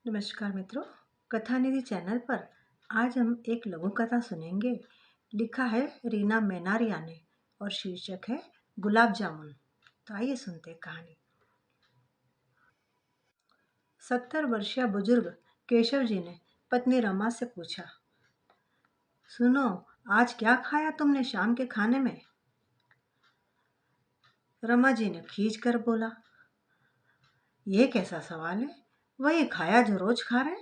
नमस्कार मित्रों, कथा निधि चैनल पर आज हम एक लघु कथा सुनेंगे। लिखा है रीना मेनारिया ने और शीर्षक है गुलाब जामुन। तो आइए सुनते हैं कहानी। 70 वर्षीय बुजुर्ग केशव जी ने पत्नी रमा से पूछा, सुनो, आज क्या खाया तुमने शाम के खाने में? रमा जी ने खींच कर बोला, ये कैसा सवाल है, वही खाया जो रोज खा रहे।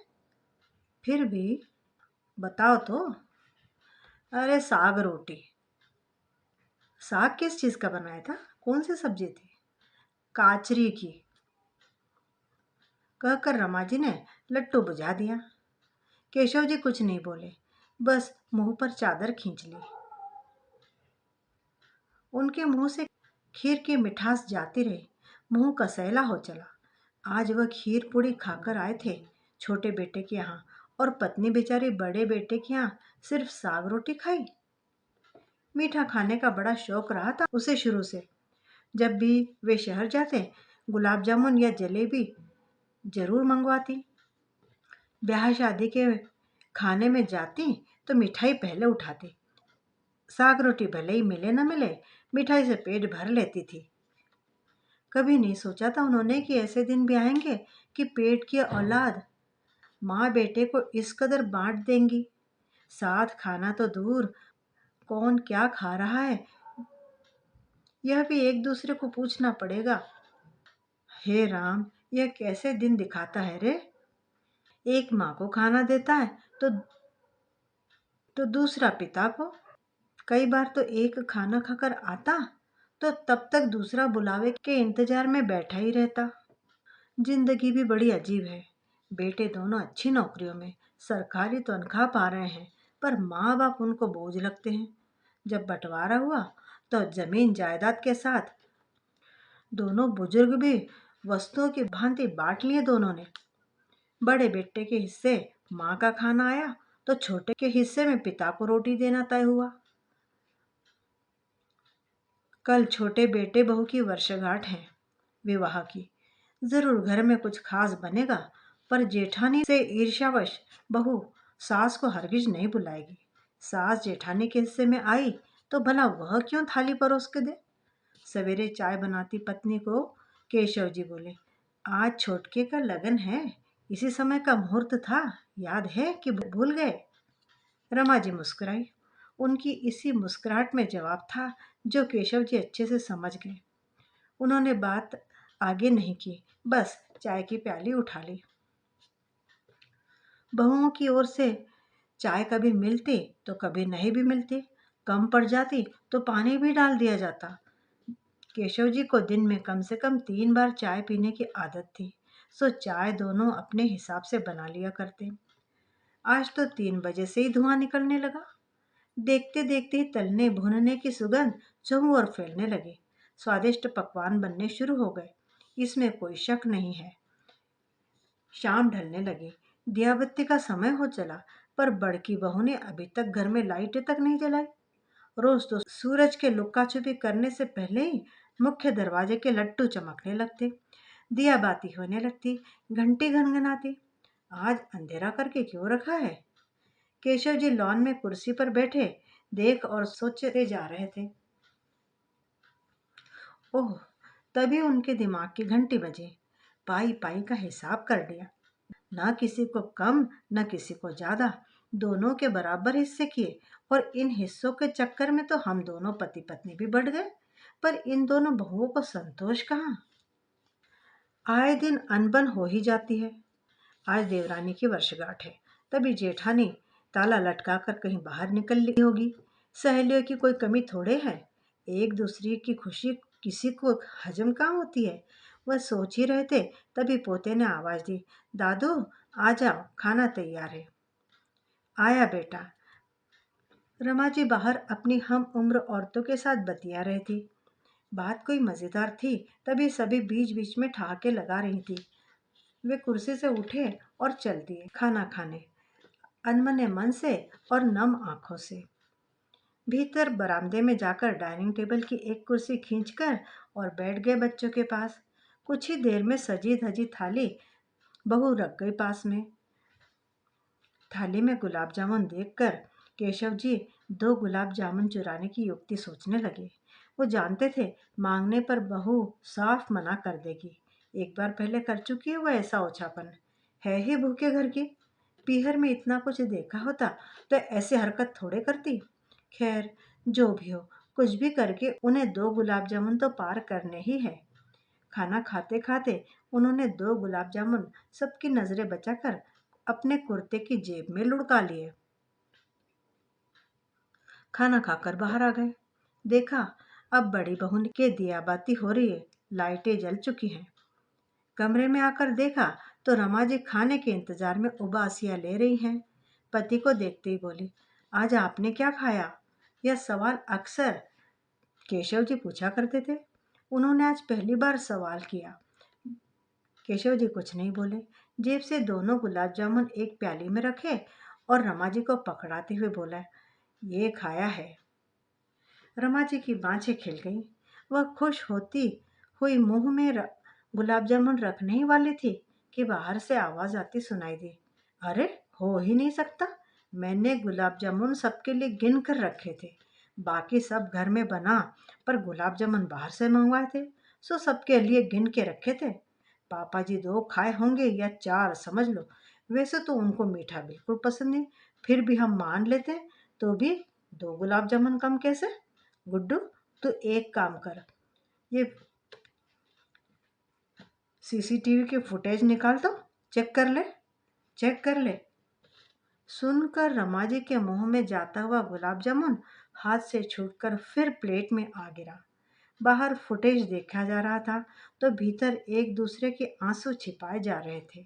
फिर भी बताओ तो। अरे साग रोटी। साग किस चीज का बनाया था? कौन सी सब्जी थी? काचरी की। कहकर रमा जी ने लट्टू बुझा दिया। केशव जी कुछ नहीं बोले, बस मुंह पर चादर खींच ली। उनके मुंह से खीर की मिठास जाती रही, मुंह कसैला हो चला। आज वह खीर पूड़ी खाकर आए थे छोटे बेटे के यहाँ, और पत्नी बेचारी बड़े बेटे के यहाँ सिर्फ साग रोटी खाई। मीठा खाने का बड़ा शौक रहा था उसे शुरू से। जब भी वे शहर जाते, गुलाब जामुन या जलेबी जरूर मंगवाती। ब्याह शादी के खाने में जाती तो मिठाई पहले उठाती। साग रोटी भले ही मिले न मिले, मिठाई से पेट भर लेती थी। कभी नहीं सोचा था उन्होंने कि ऐसे दिन भी आएंगे कि पेट की औलाद माँ बेटे को इस कदर बांट देंगी। साथ खाना तो दूर, कौन क्या खा रहा है यह भी एक दूसरे को पूछना पड़ेगा। हे राम, यह कैसे दिन दिखाता है रे। एक माँ को खाना देता है तो दूसरा पिता को। कई बार तो एक खाना खाकर आता तो तब तक दूसरा बुलावे के इंतजार में बैठा ही रहता। जिंदगी भी बड़ी अजीब है। बेटे दोनों अच्छी नौकरियों में सरकारी तनख्वाह पा रहे हैं, पर माँ बाप उनको बोझ लगते हैं। जब बंटवारा हुआ तो जमीन जायदाद के साथ दोनों बुजुर्ग भी वस्तुओं की भांति बांट लिए दोनों ने। बड़े बेटे के हिस्से माँ का खाना आया तो छोटे के हिस्से में पिता को रोटी देना तय हुआ। कल छोटे बेटे बहू की वर्षगांठ है विवाह की। जरूर घर में कुछ खास बनेगा, पर जेठानी से ईर्ष्यावश बहू सास को हरगिज नहीं बुलाएगी। सास जेठानी के हिस्से में आई तो भला वह क्यों थाली परोस के दे। सवेरे चाय बनाती पत्नी को केशव जी बोले, आज छोटके का लगन है, इसी समय का मुहूर्त था, याद है कि भूल गए? रमा जी मुस्कुराई। उनकी इसी मुस्कुराहट में जवाब था जो केशव जी अच्छे से समझ गए। उन्होंने बात आगे नहीं की, बस चाय की प्याली उठा ली। बहुओं की ओर से चाय कभी मिलती तो कभी नहीं भी मिलती। कम पड़ जाती तो पानी भी डाल दिया जाता। केशव जी को दिन में कम से कम 3 बार चाय पीने की आदत थी, सो चाय दोनों अपने हिसाब से बना लिया करते। आज तो 3 बजे से ही धुआं निकलने लगा। देखते देखते ही तलने भुनने की सुगंध चारों ओर फैलने लगी। स्वादिष्ट पकवान बनने शुरू हो गए, इसमें कोई शक नहीं है। शाम ढलने लगी, दिया बत्ती का समय हो चला, पर बड़की बहू ने अभी तक घर में लाइटें तक नहीं जलाई। रोज तो सूरज के लुक्का छुपी करने से पहले ही मुख्य दरवाजे के लट्टू चमकने लगते, दिया बाती होने लगती, घंटी घनघनाती। आज अंधेरा करके क्यों रखा है? केशव जी लॉन में कुर्सी पर बैठे देख और सोचते जा रहे थे। ओह, तभी उनके दिमाग की घंटी बजी। पाई पाई का हिसाब कर लिया। ना किसी को कम न किसी को ज्यादा, दोनों के बराबर हिस्से किए। और इन हिस्सों के चक्कर में तो हम दोनों पति पत्नी भी बढ़ गए, पर इन दोनों बहुओं को संतोष कहाँ। आए दिन अनबन हो ही जाती है। आज देवरानी की वर्षगांठ है, तभी जेठानी ताला लटका कर कहीं बाहर निकल ली होगी। सहेलियों की कोई कमी थोड़े है। एक दूसरे की खुशी किसी को हजम कहाँ होती है। वह सोच ही रहे थे, तभी पोते ने आवाज दी, दादू आ जाओ, खाना तैयार है। आया बेटा। रमा जी बाहर अपनी हम उम्र औरतों के साथ बतिया रही थी। बात कोई मजेदार थी, तभी सभी बीच बीच में ठहाके लगा रही थी। वे कुर्सी से उठे और चल दिए खाना खाने, अनमने मन से और नम आंखों से। भीतर बरामदे में जाकर डाइनिंग टेबल की एक कुर्सी खींचकर और बैठ गए बच्चों के पास। कुछ ही देर में सजी धजी थाली बहू रख गई पास में। थाली में गुलाब जामुन देखकर केशव जी दो गुलाब जामुन चुराने की युक्ति सोचने लगे। वो जानते थे मांगने पर बहू साफ मना कर देगी। एक बार पहले कर चुकी है वो ऐसा ओछापन। है ही भूखे घर की। पीहर में इतना कुछ देखा होता तो ऐसी हरकत थोड़े करती। खैर, जो भी हो, कुछ भी करके उन्हें दो गुलाब जामुन तो पार करने ही है। खाना खाते खाते उन्होंने दो गुलाब जामुन सबकी नजरें बचाकर अपने कुर्ते की जेब में लुढ़का लिए। खाना खाकर बाहर आ गए। देखा, अब बड़ी बहू के दिया बाती हो रही है। लाइटें जल चुकी हैं। कमरे में आकर देखा तो रमा जी खाने के इंतजार में उबासियां ले रही हैं। पति को देखते ही बोली, आज आपने क्या खाया? यह सवाल अक्सर केशव जी पूछा करते थे। उन्होंने आज पहली बार सवाल किया। केशव जी कुछ नहीं बोले। जेब से दोनों गुलाब जामुन एक प्याली में रखे और रमा जी को पकड़ाते हुए बोला, ये खाया है। रमा जी की बाँछें खिल गईं। वह खुश होती हुई मुंह में गुलाब जामुन रखने ही वाली थी कि बाहर से आवाज आती सुनाई दी, अरे, हो ही नहीं सकता। मैंने गुलाब जामुन सबके लिए गिन कर रखे थे। बाकी सब घर में बना, पर गुलाब जामुन बाहर से मंगवाए थे, सो सबके लिए गिन के रखे थे। पापा जी दो खाए होंगे या चार, समझ लो। वैसे तो उनको मीठा बिल्कुल पसंद नहीं, फिर भी हम मान लेते। तो भी दो गुलाब जामुन कम कैसे? गुड्डू, तू एक काम कर, ये सीसीटीवी के फुटेज निकाल दो। चेक कर ले। चेक कर ले। सुनकर रमा जी के मुंह में जाता हुआ गुलाब जामुन हाथ से छूटकर फिर प्लेट में आ गिरा। बाहर फुटेज देखा जा रहा था तो भीतर एक दूसरे के आंसू छिपाए जा रहे थे।